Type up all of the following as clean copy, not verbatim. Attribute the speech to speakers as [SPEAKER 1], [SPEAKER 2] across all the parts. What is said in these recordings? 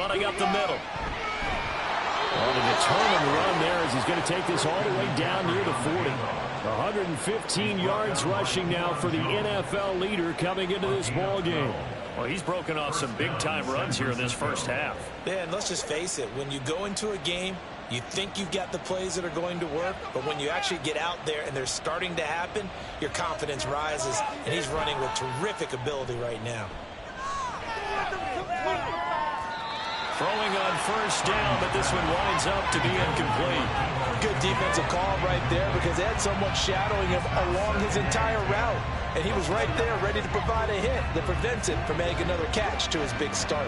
[SPEAKER 1] running up the middle. On a determined run there as he's going to take this all the way down near the 40. 115 yards rushing now for the NFL leader coming into this ball game. Well, he's broken off some big-time runs here in this first half.
[SPEAKER 2] Yeah, and let's just face it. When you go into a game, you think you've got the plays that are going to work, but when you actually get out there and they're starting to happen, your confidence rises, and he's running with terrific ability right now.
[SPEAKER 1] Throwing on first down, but this one winds up to be incomplete.
[SPEAKER 2] Good defensive call right there because they had someone shadowing him along his entire route. And he was right there ready to provide a hit that prevents him from making another catch to his big start.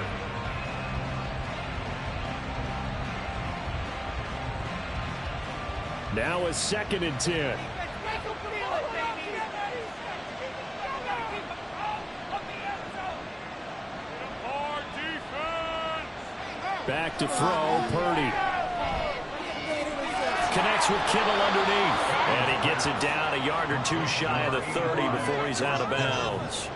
[SPEAKER 1] Now a 2nd and 10. Back to throw, Purdy. Connects with Kittle underneath. And he gets it down a yard or two shy of the 30 before he's out of bounds.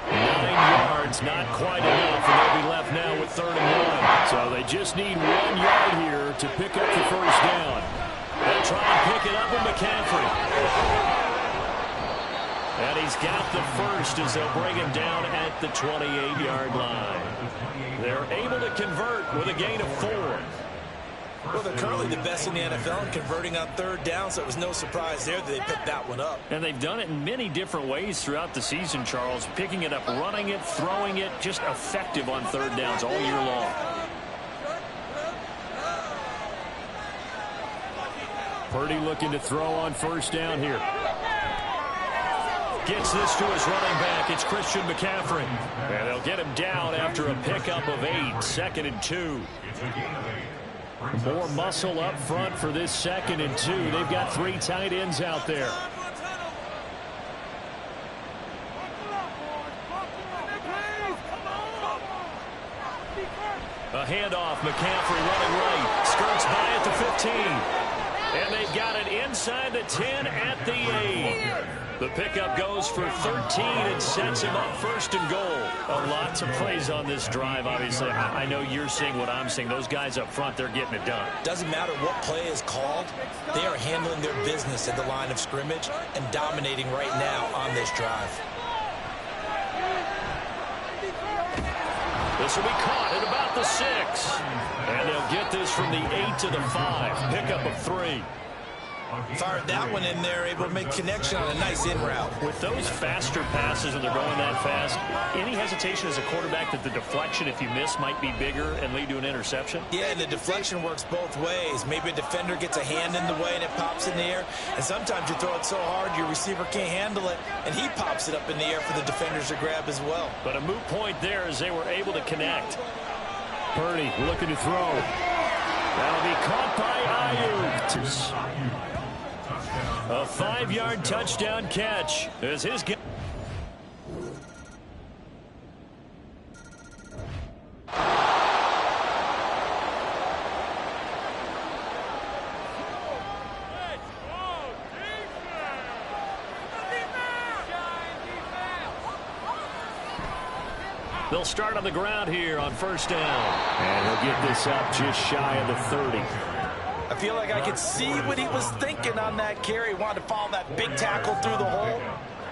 [SPEAKER 1] 9 yards, not quite enough, and they'll be left now with 3rd and 1. So they just need 1 yard here to pick up the first down. They'll try and pick it up with McCaffrey. And he's got the first as they'll bring him down at the 28-yard line. They're able to convert with a gain of 4.
[SPEAKER 2] Well, they're currently the best in the NFL in converting on 3rd down, so it was no surprise there that they picked that one up.
[SPEAKER 1] And they've done it in many different ways throughout the season, Charles. Picking it up, running it, throwing it, just effective on 3rd downs all year long. Purdy looking to throw on first down here. Gets this to his running back. It's Christian McCaffrey. And they'll get him down after a pickup of 8. 2nd and 2. More muscle up front for this 2nd and 2. They've got 3 tight ends out there. A handoff. McCaffrey running right. Skirts by at the 15. And they've got it inside the 10 at the 8. The pickup goes for 13 and sets him up 1st and goal. Lots of plays on this drive, obviously. I know you're seeing what I'm seeing. Those guys up front, they're getting it done.
[SPEAKER 2] Doesn't matter what play is called. They are handling their business at the line of scrimmage and dominating right now on this drive.
[SPEAKER 1] This will be caught at about the 6. And they'll get this from the 8 to the 5. Pickup of 3.
[SPEAKER 2] Fired that one in there, able to make connection on a nice in route.
[SPEAKER 1] With those faster passes and they're going that fast, any hesitation as a quarterback that the deflection, if you miss, might be bigger and lead to an interception?
[SPEAKER 2] Yeah, and the deflection works both ways. Maybe a defender gets a hand in the way and it pops in the air. And sometimes you throw it so hard your receiver can't handle it, and he pops it up in the air for the defenders to grab as well.
[SPEAKER 1] But a moot point there as they were able to connect. Purdy looking to throw. That'll be caught by Ayuk. A 5-yard touchdown catch as his game. They'll start on the ground here on first down. And he'll get this up just shy of the 30.
[SPEAKER 2] I feel like I could see what he was thinking on that carry. He wanted to follow that big tackle through the hole.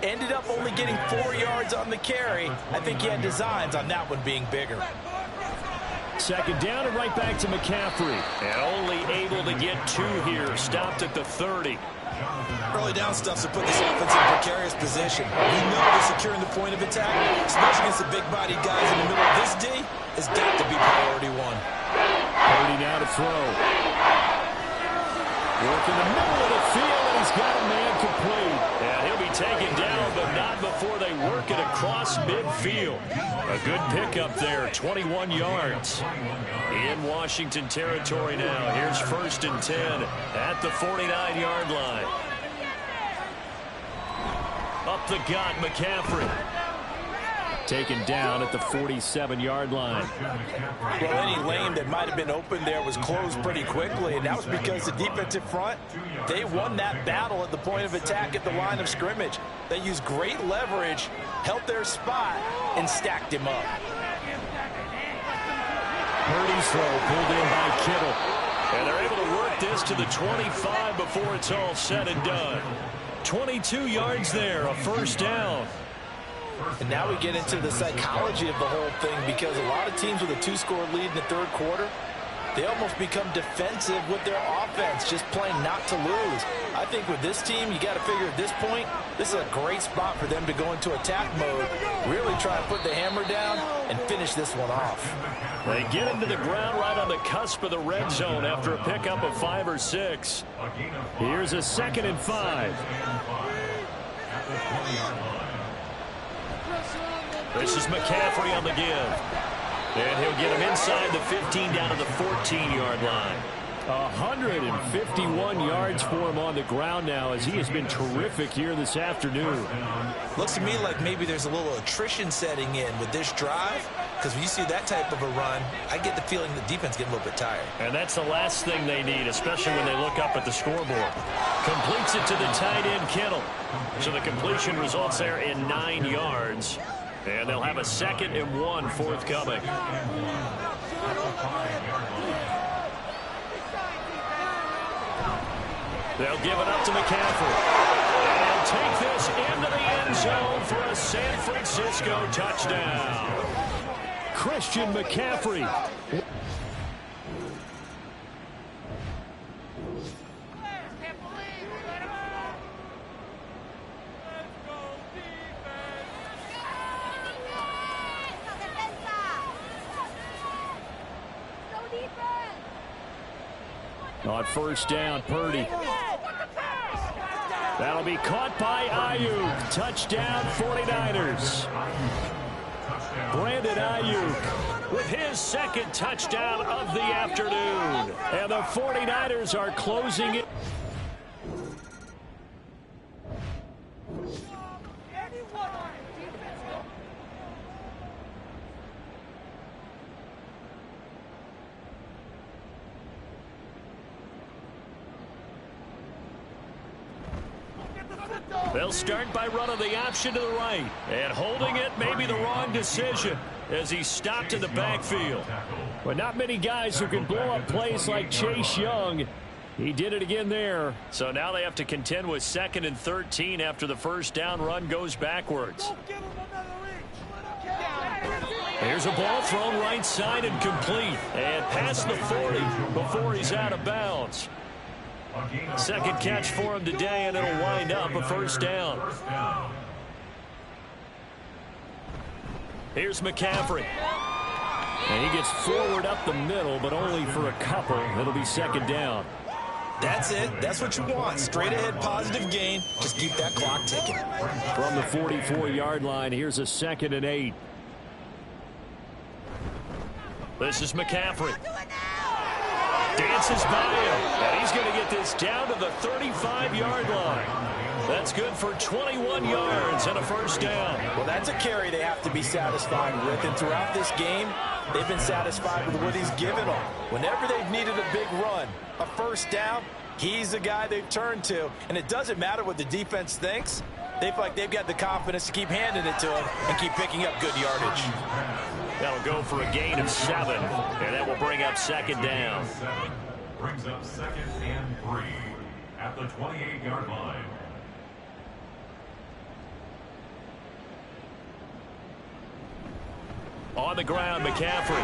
[SPEAKER 2] Ended up only getting 4 yards on the carry. I think he had designs on that one being bigger.
[SPEAKER 1] 2nd down and right back to McCaffrey. And only able to get 2 here. Stopped at the 30.
[SPEAKER 2] Early down stuff to put this offense in a precarious position. You know they're securing the point of attack, especially against the big-bodied guys in the middle of this D, has got to be priority 1.
[SPEAKER 1] Purdy now to throw. Work in the middle of the field, and he's got a man complete. And he'll be taken down, but not before they work it across midfield. A good pickup there, 21 yards. In Washington territory now. Here's 1st and 10 at the 49-yard line. Up the gut, McCaffrey. Taken down at the 47-yard line.
[SPEAKER 2] Well, any lane that might have been open there was closed pretty quickly, and that was because the defensive front, they won that battle at the point of attack at the line of scrimmage. They used great leverage, held their spot, and stacked him up.
[SPEAKER 1] Purdy Purdy's throw pulled in by Kittle. And they're able to work this to the 25 before it's all said and done. 22 yards there, a first down.
[SPEAKER 2] And now we get into the psychology of the whole thing, because a lot of teams with a 2-score lead in the third quarter, they almost become defensive with their offense, just playing not to lose. I think with this team, you got to figure at this point, this is a great spot for them to go into attack mode, really try and put the hammer down and finish this one off.
[SPEAKER 1] They get him to the ground right on the cusp of the red zone after a pickup of 5 or 6. Here's a 2nd and 5. This is McCaffrey on the give. And he'll get him inside the 15 down to the 14-yard line. 151 yards for him on the ground now, as he has been terrific here this afternoon.
[SPEAKER 2] Looks to me like maybe there's a little attrition setting in with this drive, because when you see that type of a run, I get the feeling the defense getting a little bit tired.
[SPEAKER 1] And that's the last thing they need, especially when they look up at the scoreboard. Completes it to the tight end, Kittle. So the completion results there in 9 yards. And they'll have a 2nd and 1 forthcoming. They'll give it up to McCaffrey. And he'll take this into the end zone for a San Francisco touchdown. Christian McCaffrey. On first down, Purdy. That'll be caught by Ayuk. Touchdown, 49ers. Brandon Ayuk with his 2nd touchdown of the afternoon. And the 49ers are closing it. They'll start by running the option to the right. And holding it may be the wrong decision as he's stopped in the backfield. But not many guys who can blow up plays like Chase Young. He did it again there. So now they have to contend with 2nd and 13 after the first down run goes backwards. Here's a ball thrown right side and complete. And past the 40 before he's out of bounds. 2nd catch for him today, and it'll wind up a first down. Here's McCaffrey. And he gets forward up the middle, but only for a couple. It'll be 2nd down.
[SPEAKER 2] That's it. That's what you want. Straight ahead, positive gain. Just keep that clock ticking.
[SPEAKER 1] From the 44-yard line, here's a 2nd and 8. This is McCaffrey. Dances by him, and he's going to get this down to the 35-yard line. That's good for 21 yards and a first down.
[SPEAKER 2] Well, that's a carry they have to be satisfied with, and throughout this game, they've been satisfied with what he's given them. Whenever they've needed a big run, a first down, he's the guy they've turned to, and it doesn't matter what the defense thinks. They feel like they've got the confidence to keep handing it to him and keep picking up good yardage.
[SPEAKER 1] That'll go for a gain of 7, and that will bring up 2nd down.
[SPEAKER 3] Brings up 2nd and 3 at the 28-yard line.
[SPEAKER 1] On the ground, McCaffrey.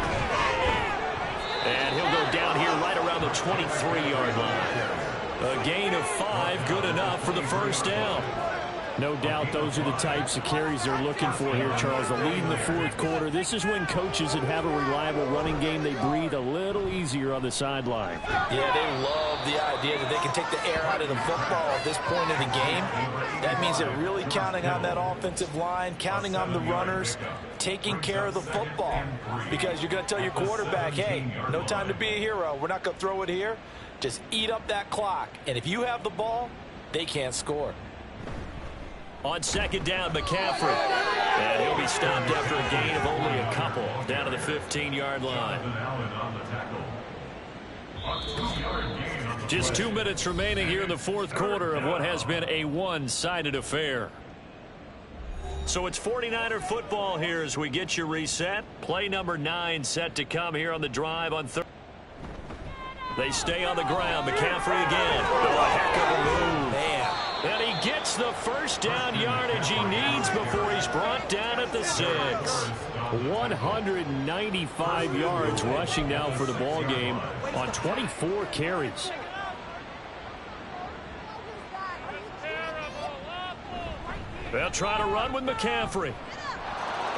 [SPEAKER 1] And he'll go down here right around the 23-yard line. A gain of 5, good enough for the first down. No doubt those are the types of carries they're looking for here, Charles. The lead in the 4th quarter. This is when coaches that have a reliable running game, they breathe a little easier on the sideline.
[SPEAKER 2] Yeah, they love the idea that they can take the air out of the football at this point in the game. That means they're really counting on that offensive line, counting on the runners, taking care of the football. Because you're going to tell your quarterback, hey, no time to be a hero. We're not going to throw it here. Just eat up that clock. And if you have the ball, they can't score.
[SPEAKER 1] On 2nd down, McCaffrey. And he'll be stopped after a gain of only a couple down to the 15-yard line. Just 2 minutes remaining here in the 4th quarter of what has been a one-sided affair. So it's 49er football here as we get you reset. Play number 9 set to come here on the drive on third. They stay on the ground. McCaffrey again. Oh, a heck of a move.
[SPEAKER 2] Man.
[SPEAKER 1] And he gets the first down yardage he needs before he's brought down at the 6. 195 yards rushing now for the ball game on 24 carries. They'll try to run with McCaffrey.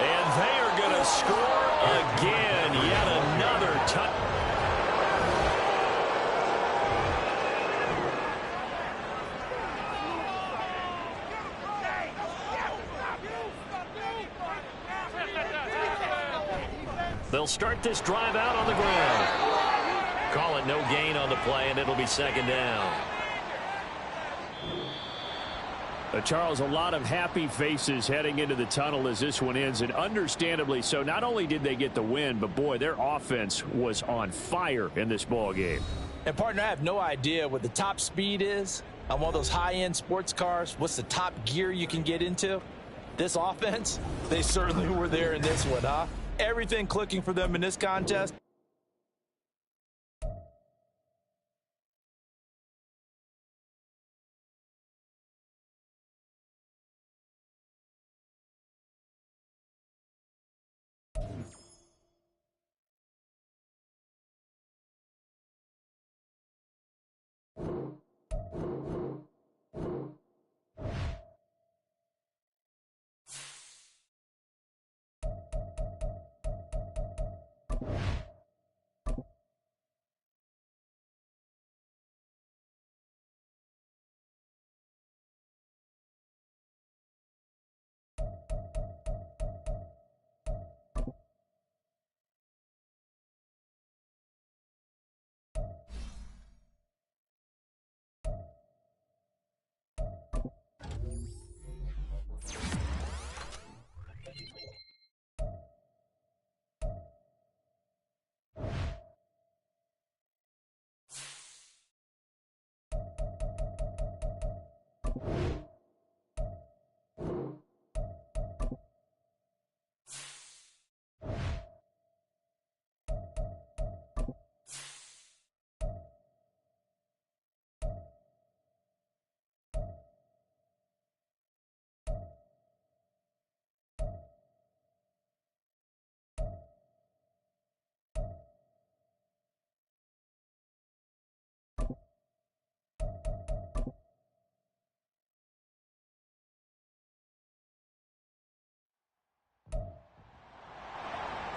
[SPEAKER 1] And they are going to score again. Yet another touchdown. They'll start this drive out on the ground. Call it no gain on the play, and it'll be second down.
[SPEAKER 4] Charles, a lot of happy faces heading into the tunnel as this one ends, and understandably so. Not only did they get the win, but, boy, their offense was on fire in this ball game.
[SPEAKER 2] And, partner, I have no idea what the top speed is on one of those high-end sports cars. What's the top gear you can get into? This offense, they certainly were there in this one, huh? Everything clicking for them in this contest.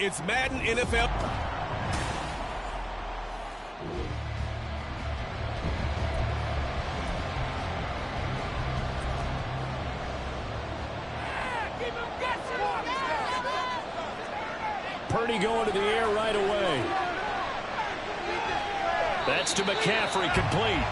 [SPEAKER 5] It's Madden NFL.
[SPEAKER 4] Purdy going to the air right away.
[SPEAKER 1] That's to McCaffrey, complete.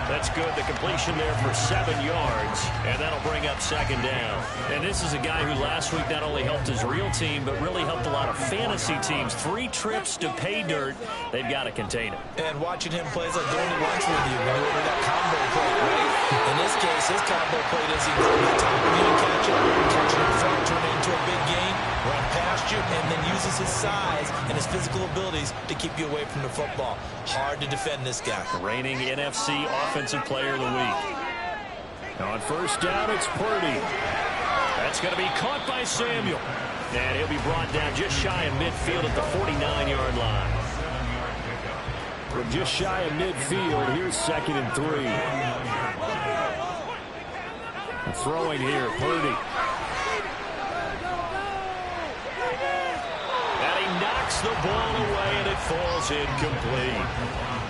[SPEAKER 1] That's good. The completion there for 7 yards, and that'll bring up second down. And this is a guy who last week not only helped his real team, but really helped a lot of fantasy teams. 3 trips to pay dirt. They've got to contain him.
[SPEAKER 2] And watching him play is like going to lunch with you when you order that combo plate, right? In this case, his combo plate is he goes to the top of you and catch it in front, turn it into a big gain, run past you, and then uses his size and his physical abilities to keep you away from the football. Hard to defend this guy.
[SPEAKER 1] Reigning NFC Offensive Player of the Week.
[SPEAKER 4] On first down, it's Purdy.
[SPEAKER 1] That's going to be caught by Samuel. And he'll be brought down just shy of midfield at the 49-yard line.
[SPEAKER 4] From just shy of midfield, here's 2nd and 3. Throwing here, Purdy.
[SPEAKER 1] And he knocks the ball away, and it falls incomplete.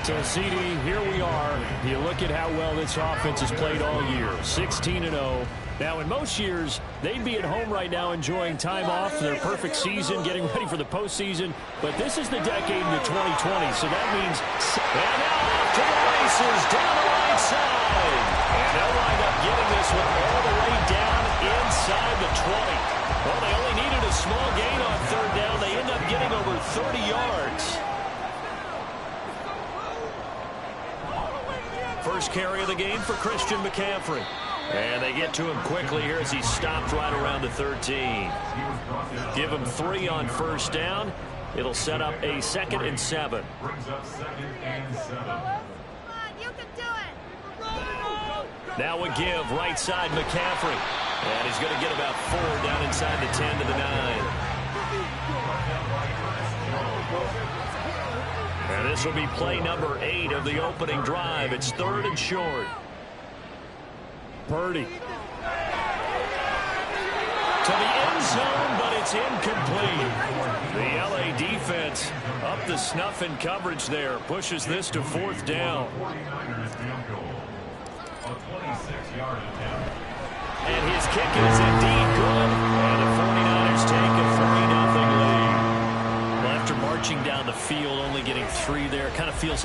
[SPEAKER 4] So, CD, here we are. You look at how well this offense has played all year. 16-0. Now, in most years, they'd be at home right now enjoying time off, their perfect season, getting ready for the postseason. But this is the decade into 2020, so that means...
[SPEAKER 1] And now off to the races, down the right side. And they'll wind up getting this one all the way down inside the 20. Well, they only needed a small gain on third down. They end up getting over 30 yards. First carry of the game for Christian McCaffrey.
[SPEAKER 4] And they get to him quickly here as he stopped right around the 13. Give him 3 on first down. It'll set up a 2nd and 7.
[SPEAKER 3] Brings up 2nd and 7.
[SPEAKER 6] You can do it.
[SPEAKER 4] Now a give right side McCaffrey. And he's going to get about 4 down inside the 10 to the 9. And this will be play number 8 of the opening drive. It's 3rd and short. Purdy. To the end zone, but it's incomplete. The LA defense up the snuff in coverage there. Pushes this to 4th down.
[SPEAKER 3] 49ers field goal. A 26-yard attempt.
[SPEAKER 4] And his kick is indeed good. And the 49ers take a 3-0 lead. Well, after marching down the field, only getting 3 there, kind of feels...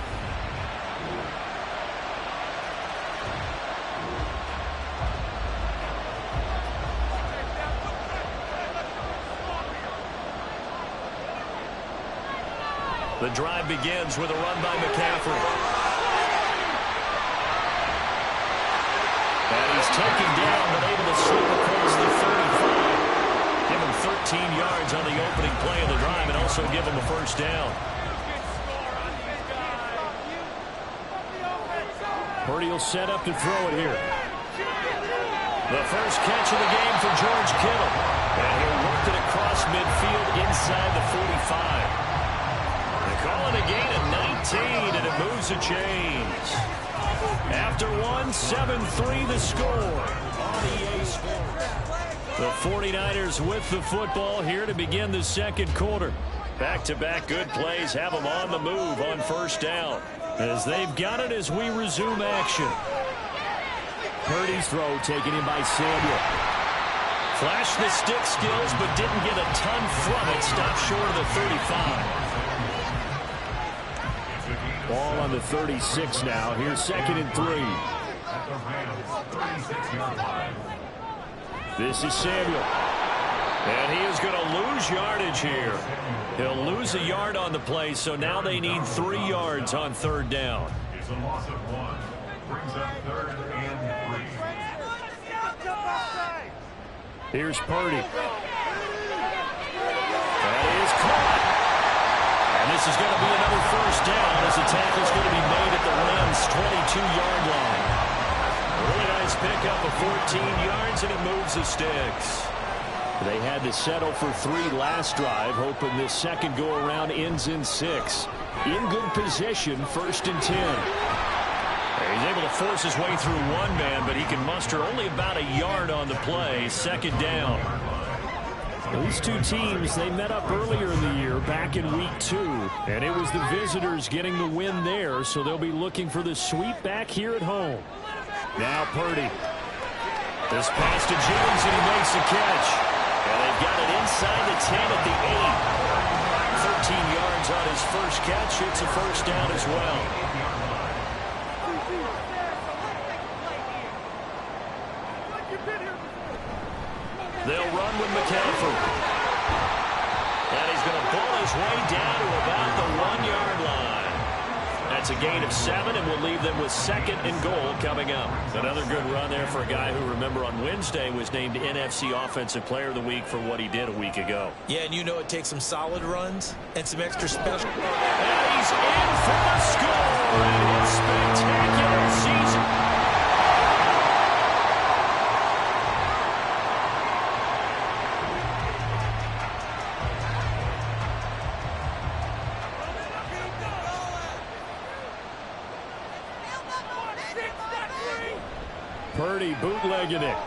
[SPEAKER 4] The drive begins with a run by McCaffrey. And he's taken down, but able to slip across the 35. Give him 13 yards on the opening play of the drive and also give him a first down. Purdy will set up to throw it here. The first catch of the game for George Kittle. And he'll work it across midfield inside the 45. Call it a gain of 19, and it moves the chains. After 1, 7-3 the score on EA Sports. The 49ers with the football here to begin the second quarter. Back-to-back good plays have them on the move on first down. As they've got it as we resume action. Purdy's throw taken in by Samuel. Flashed the stick skills, but didn't get a ton from it. Stopped short of the 35. Ball on the 36 now. Here's 2nd and 3. This is Samuel. And he is going to lose yardage here. He'll lose a yard on the play, so now they need 3 yards on 3rd down.
[SPEAKER 3] It's a loss of 1. Brings up 3rd and 3.
[SPEAKER 4] Here's Purdy. That is caught. And this is going to be another first down as the tackle is going to be made at the Rams' 22-yard line. Really nice pickup of 14 yards, and it moves the sticks. They had to settle for 3 last drive, hoping this second go-around ends in 6. In good position, 1st and 10. He's able to force his way through one man, but he can muster only about a yard on the play. 2nd down. These two teams, they met up earlier in the year, back in week 2, and it was the visitors getting the win there, so they'll be looking for the sweep back here at home. Now Purdy. This pass to Jones, and he makes the catch. And they've got it inside the 10 at the 8. 13 yards on his first catch. It's a first down as well. They'll run with McCaffrey. And he's going to pull his way down to about the 1-yard line. That's a gain of 7, and we'll leave them with 2nd and goal coming up. Another good run there for a guy who, remember, on Wednesday was named NFC Offensive Player of the Week for what he did a week ago.
[SPEAKER 2] Yeah, and you know it takes some solid runs and some extra special.
[SPEAKER 4] And he's in for the score in his spectacular season. Purdy bootlegging it.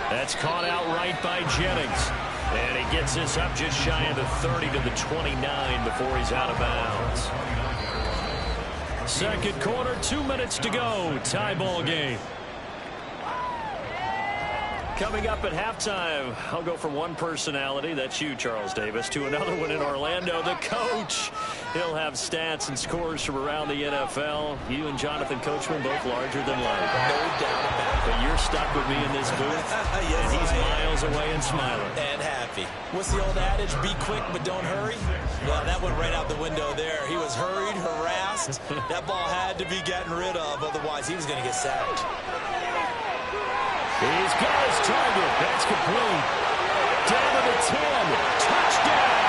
[SPEAKER 4] That's caught out right by Jennings. And he gets this up just shy of the 30 to the 29 before he's out of bounds. Second quarter, 2 minutes to go. Tie ball game. Coming up at halftime, I'll go from one personality, that's you, Charles Davis, to another one in Orlando, the coach. He'll have stats and scores from around the NFL. You and Jonathan Coachman both larger than life.
[SPEAKER 2] No doubt about it.
[SPEAKER 4] But you're stuck with me in this booth,
[SPEAKER 2] Yes,
[SPEAKER 4] and he's
[SPEAKER 2] I am.
[SPEAKER 4] miles away and smiling.
[SPEAKER 2] And happy. McAfee. What's the old adage? Be quick, but don't hurry. Well, that went right out the window there. He was hurried, harassed. That ball had to be gotten rid of, otherwise he was going to get sacked.
[SPEAKER 4] He's got his target. That's complete. Down to the 10. Touchdown,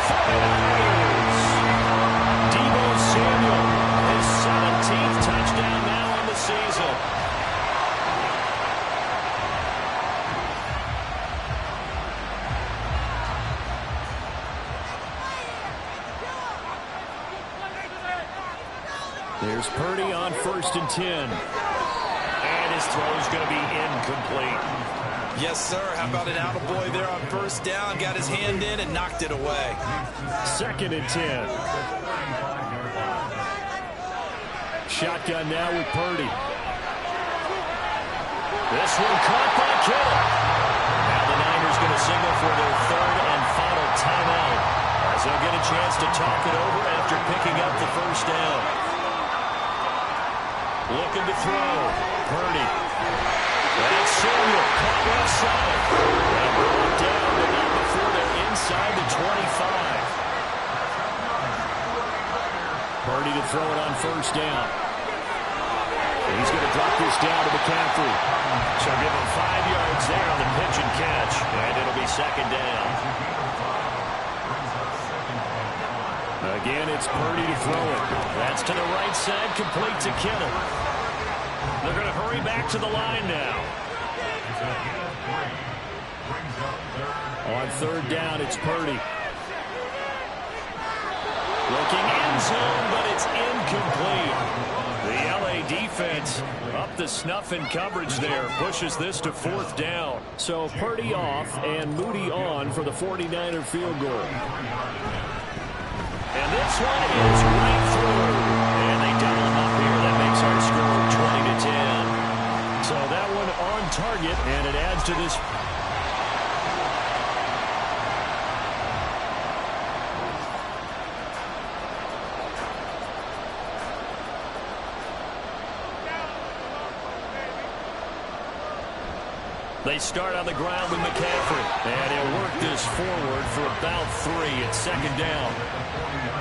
[SPEAKER 4] 49ers. Deebo Samuel, his 17th touchdown now on the season. There's Purdy on 1st and 10. And his throw's going to be incomplete.
[SPEAKER 2] Yes, sir. How about an attaboy there on 1st down? Got his hand in and knocked it away.
[SPEAKER 4] 2nd and 10. Shotgun now with Purdy. This one caught by Kittle. Now the Niners going to signal for their 3rd and final timeout, as they'll get a chance to talk it over after picking up the 1st down. Looking to throw. Purdy. That's Samuel. Caught left side. And brought down, but not before they're inside the 25. Purdy to throw it on 1st down. He's going to drop this down to McCaffrey. So give him 5 yards there on the pitch and catch. And it'll be 2nd down. Again, it's Purdy to throw it. That's to the right side, complete to Kittle. They're going to hurry back to the line now. On 3rd down, it's Purdy. Looking end zone, but it's incomplete. The LA defense up the snuff in coverage there. Pushes this to 4th down. So Purdy off and Moody on for the 49er field goal. And this one is right through. And they double him up here. That makes our score 20-10. So that one on target, and it adds to this. They start on the ground with McCaffrey. And he'll work this forward for about 3. It's 2nd down.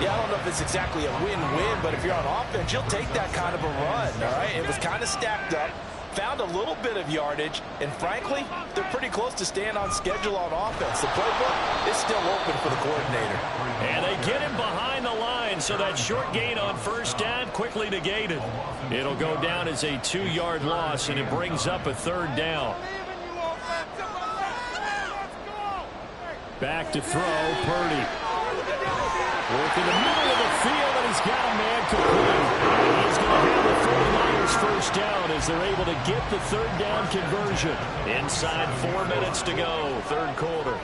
[SPEAKER 2] Yeah, I don't know if it's exactly a win-win, but if you're on offense, you'll take that kind of a run, all right? It was kind of stacked up, found a little bit of yardage, and frankly, they're pretty close to staying on schedule on offense. The playbook is still open for the coordinator.
[SPEAKER 4] And they get him behind the line, so that short gain on 1st down quickly negated. It'll go down as a 2-yard loss, and it brings up a 3rd down. Back to throw, Purdy. Work in the middle of the field, and he's got a man complete. And he's going to have the 49ers 1st down as they're able to get the 3rd down conversion. Inside 4 minutes to go, 3rd quarter.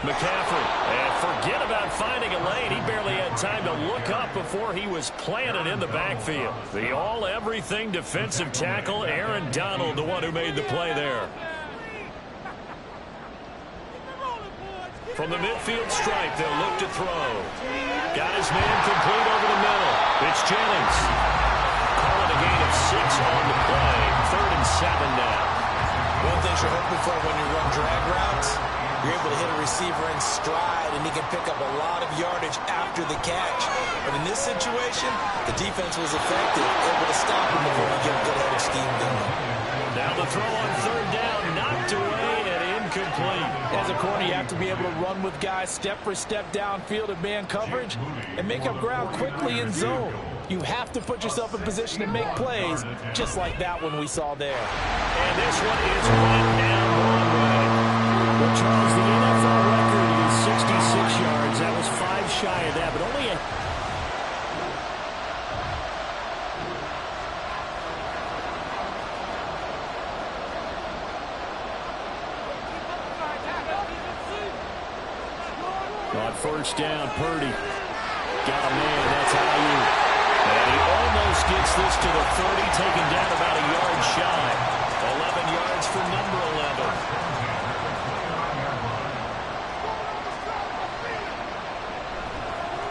[SPEAKER 4] McCaffrey, and forget about finding a lane. He barely had time to look up before he was planted in the backfield. The all-everything defensive tackle, Aaron Donald, the one who made the play there. From the midfield stripe, they'll look to throw. Got his man complete over the middle. It's Jennings. Calling a gain of 6 on the play. 3rd and 7 now.
[SPEAKER 2] One thing you're hoping for when you run drag routes, you're able to hit a receiver in stride, and he can pick up a lot of yardage after the catch. But in this situation, the defense was effective, able to stop him before he get a good head of steam going.
[SPEAKER 4] Now the throw on 3rd down, knocked away and incomplete.
[SPEAKER 7] As a corner, you have to be able to run with guys step for step downfield in man coverage and make up ground quickly in zone. You have to put yourself in position to make plays, just like that one we saw there.
[SPEAKER 4] And this one is right down Broadway. Well, Charles, the NFL record is 66 yards. That was 5 shy of that, but only a... On 1st down, Purdy. Got a man, that's Ayuk. And he almost gets this to the 30, taken down about a yard shy. 11 yards for number 11.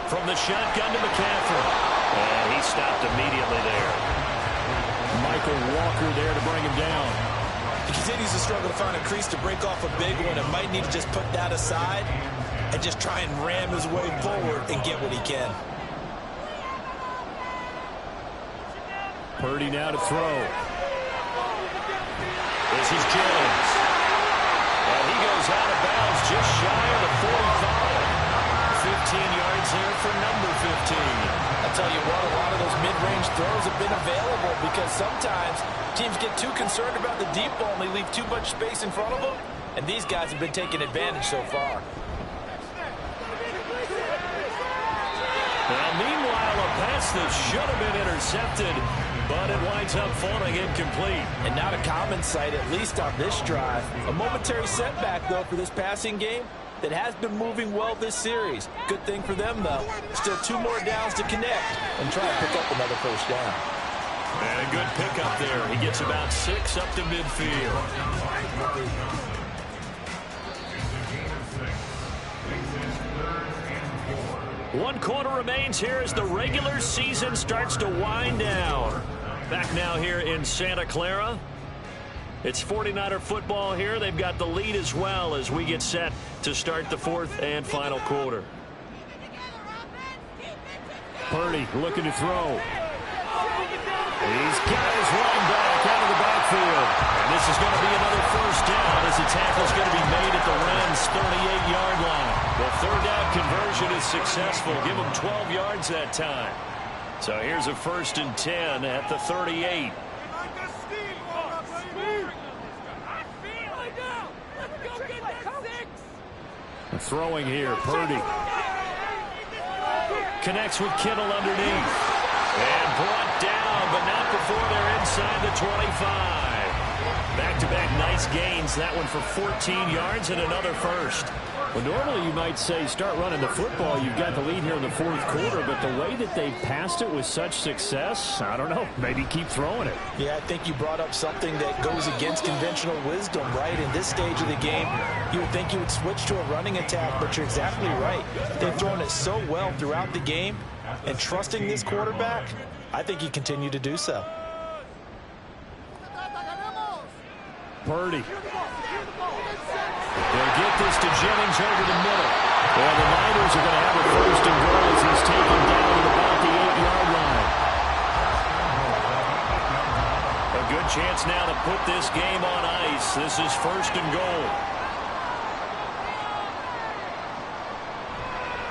[SPEAKER 4] From the shotgun to McCaffrey. And he stopped immediately there. Michael Walker there to bring him down.
[SPEAKER 2] He continues to struggle to find a crease to break off a big one and might need to just put that aside and just try and ram his way forward and get what he can.
[SPEAKER 4] Purdy now to throw. This is Jones. And he goes out of bounds just shy of the 45. 15 yards there for number 15.
[SPEAKER 7] I'll tell you what, a lot of those mid-range throws have been available because sometimes teams get too concerned about the deep ball and they leave too much space in front of them, and these guys have been taking advantage so far.
[SPEAKER 4] Well, meanwhile, a pass that should have been intercepted, but it winds up falling incomplete.
[SPEAKER 7] And not a common sight, at least on this drive. A momentary setback, though, for this passing game that has been moving well this series. Good thing for them, though. Still 2 more downs to connect and try to pick up another first down.
[SPEAKER 4] And a good pickup there. He gets about 6 up to midfield. One quarter remains here as the regular season starts to wind down. Back now here in Santa Clara. It's 49er football here. They've got the lead as well as we get set to start the 4th and final quarter. Purdy looking to throw. He's got his running back out of the backfield. And this is going to be another first down as the tackle is going to be made at the Rams' 38-yard line. The 3rd down conversion is successful. Give them 12 yards that time. So here's a 1st and 10 at the 38. Throwing here, Purdy. Connects with Kittle underneath. And brought down, but not before they're inside the 25. Back-to-back nice gains. That one for 14 yards and another first. Well, normally you might say start running the football. You've got the lead here in the 4th quarter, but the way that they passed it with such success, I don't know, maybe keep throwing it.
[SPEAKER 7] Yeah, I think you brought up something that goes against conventional wisdom, right? In this stage of the game, you would think you would switch to a running attack, but you're exactly right. They've thrown it so well throughout the game, and trusting this quarterback, I think you continue to do so.
[SPEAKER 4] Purdy. They'll get this to Jennings over the middle. Well, the Niners are going to have a 1st and goal as he's taken down at about the 8-yard line. A good chance now to put this game on ice. This is 1st and goal.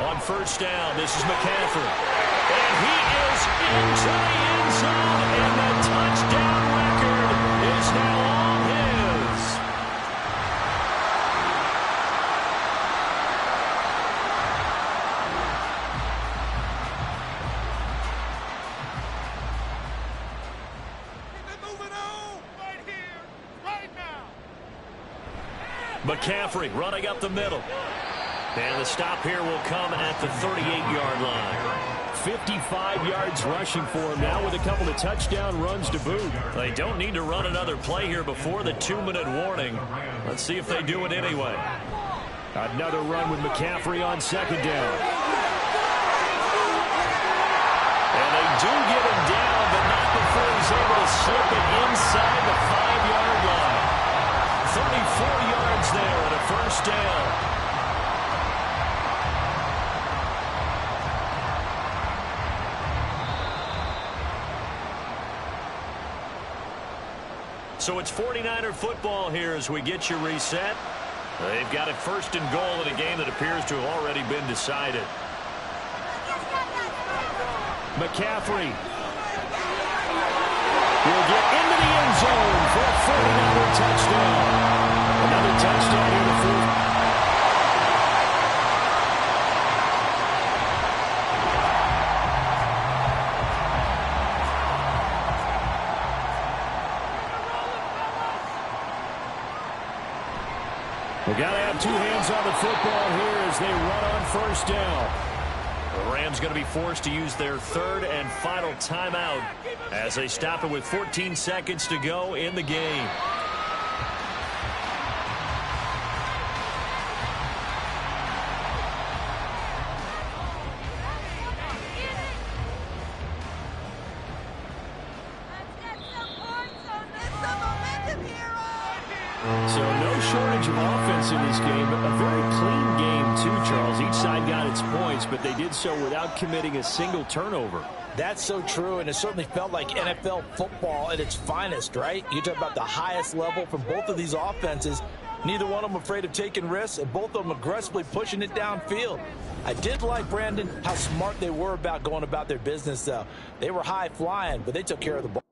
[SPEAKER 4] On 1st down, this is McCaffrey. And he is into the end zone, and the touchdown record is now all his. McCaffrey running up the middle. And the stop here will come at the 38-yard line. 55 yards rushing for him now with a couple of touchdown runs to boot. They don't need to run another play here before the 2-minute warning. Let's see if they do it anyway. Another run with McCaffrey on 2nd down. And they do get him down, but not before he's able to slip it inside the 5-yard line. 34 yards there and a 1st down. So it's 49er football here as we get you reset. They've got it 1st and goal in a game that appears to have already been decided. McCaffrey will get into the end zone for a 49er touchdown. Another touchdown in the 4th. We got to have 2 hands on the football here as they run on 1st down. The Rams going to be forced to use their 3rd and final timeout as they stop it with 14 seconds to go in the game. So no shortage of offense in this game. A very clean game, too, Charles. Each side got its points, but they did so without committing a single turnover.
[SPEAKER 7] That's so true, and it certainly felt like NFL football at its finest, right? You talk about the highest level from both of these offenses. Neither one of them afraid of taking risks, and both of them aggressively pushing it downfield. I did like, Brandon, how smart they were about going about their business, though. They were high-flying, but they took care of the ball.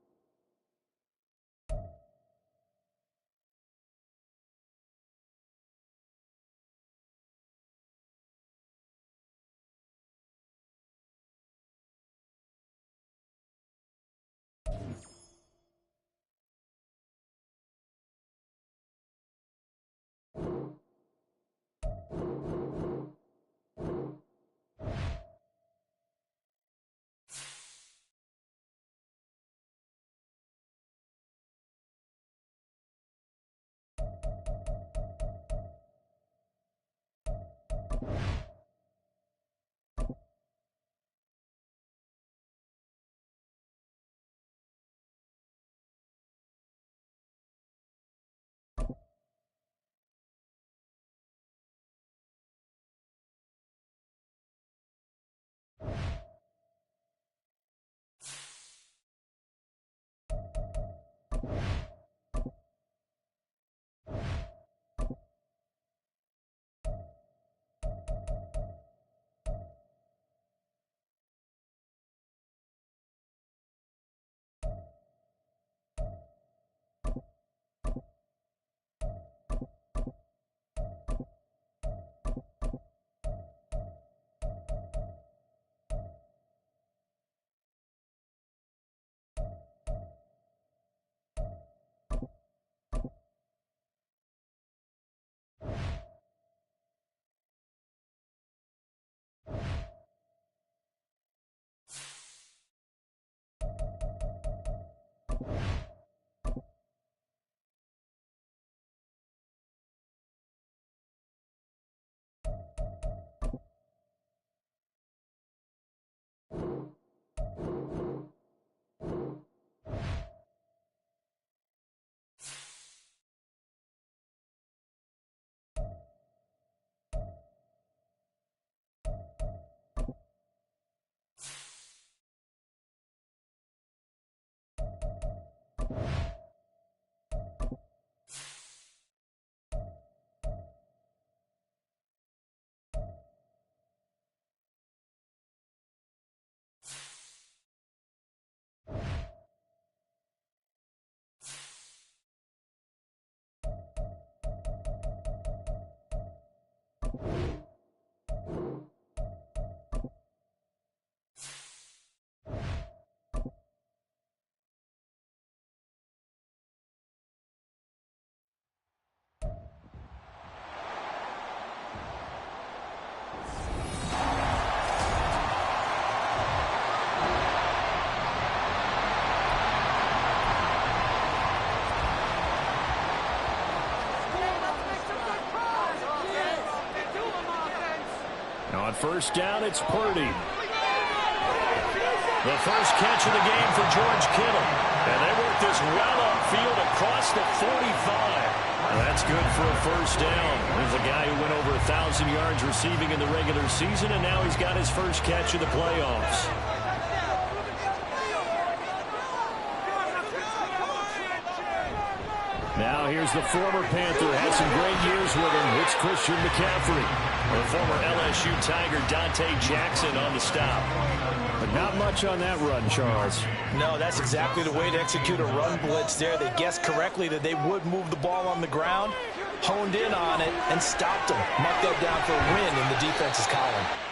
[SPEAKER 4] On first down, it's Purdy. The first catch of the game for George Kittle. And they work this well upfield across the 45. That's good for a first down. There's a guy who went over 1,000 yards receiving in the regular season, and now he's got his first catch of the playoffs. Now here's the former Panther. Had some great years with him. It's Christian McCaffrey. The former LSU Tiger Dante Jackson on the stop. But not much on that run, Charles.
[SPEAKER 7] No, that's exactly the way to execute a run blitz there. They guessed correctly that they would move the ball on the ground, honed in on it, and stopped them. Marked that down for a win in the defense's column.